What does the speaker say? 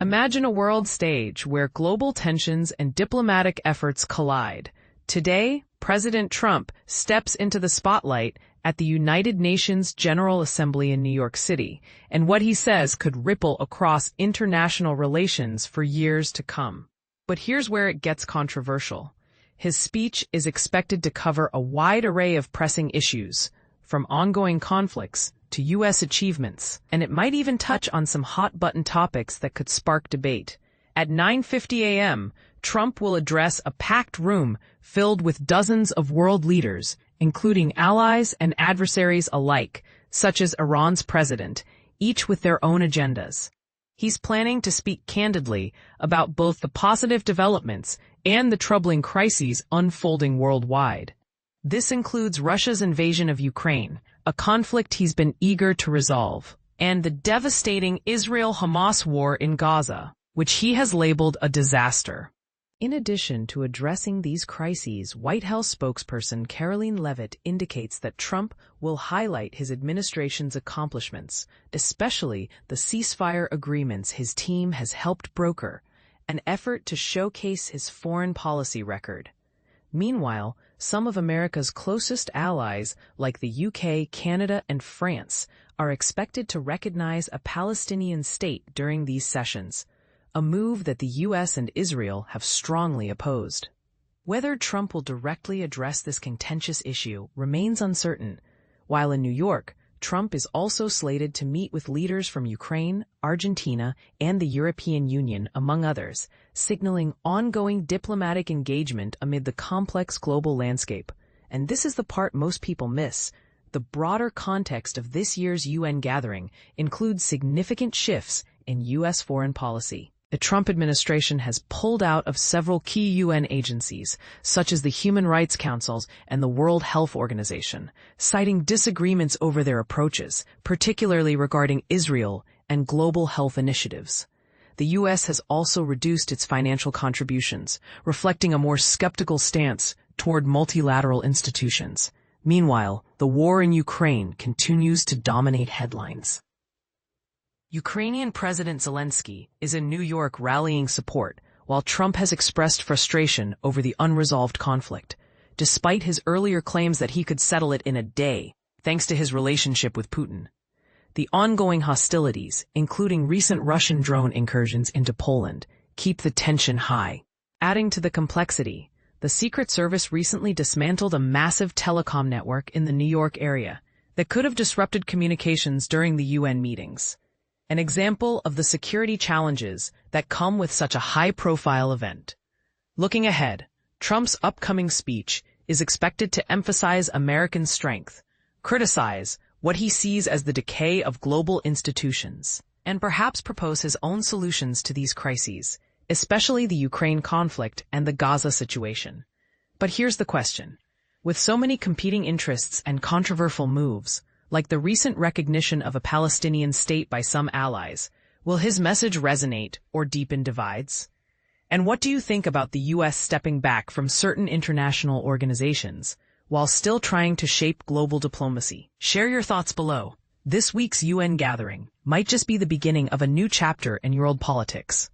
Imagine a world stage where global tensions and diplomatic efforts collide. Today, President Trump steps into the spotlight at the United Nations General Assembly in New York City, and what he says could ripple across international relations for years to come. But here's where it gets controversial. His speech is expected to cover a wide array of pressing issues, from ongoing conflicts to U.S. achievements, and it might even touch on some hot-button topics that could spark debate. At 9:50 a.m., Trump will address a packed room filled with dozens of world leaders, including allies and adversaries alike, such as Iran's president, each with their own agendas. He's planning to speak candidly about both the positive developments and the troubling crises unfolding worldwide. This includes Russia's invasion of Ukraine, a conflict he's been eager to resolve, and the devastating Israel-Hamas war in Gaza, which he has labeled a disaster. In addition to addressing these crises, White House spokesperson Karoline Leavitt indicates that Trump will highlight his administration's accomplishments, especially the ceasefire agreements his team has helped broker, an effort to showcase his foreign policy record. Meanwhile, some of America's closest allies, like the UK, Canada, and France, are expected to recognize a Palestinian state during these sessions, a move that the U.S. and Israel have strongly opposed. Whether Trump will directly address this contentious issue remains uncertain. While in New York, Trump is also slated to meet with leaders from Ukraine, Argentina, and the European Union, among others, signaling ongoing diplomatic engagement amid the complex global landscape. And this is the part most people miss. The broader context of this year's UN gathering includes significant shifts in U.S. foreign policy. The Trump administration has pulled out of several key UN agencies, such as the Human Rights Council and the World Health Organization, citing disagreements over their approaches, particularly regarding Israel and global health initiatives. The U.S. has also reduced its financial contributions, reflecting a more skeptical stance toward multilateral institutions. Meanwhile, the war in Ukraine continues to dominate headlines. Ukrainian President Zelensky is in New York rallying support, while Trump has expressed frustration over the unresolved conflict, despite his earlier claims that he could settle it in a day, thanks to his relationship with Putin. The ongoing hostilities, including recent Russian drone incursions into Poland, keep the tension high. Adding to the complexity, the Secret Service recently dismantled a massive telecom network in the New York area that could have disrupted communications during the UN meetings. An example of the security challenges that come with such a high-profile event. Looking ahead, Trump's upcoming speech is expected to emphasize American strength, criticize what he sees as the decay of global institutions, and perhaps propose his own solutions to these crises, especially the Ukraine conflict and the Gaza situation. But here's the question. With so many competing interests and controversial moves, like the recent recognition of a Palestinian state by some allies, will his message resonate or deepen divides? And what do you think about the U.S. stepping back from certain international organizations while still trying to shape global diplomacy? Share your thoughts below. This week's UN gathering might just be the beginning of a new chapter in world politics.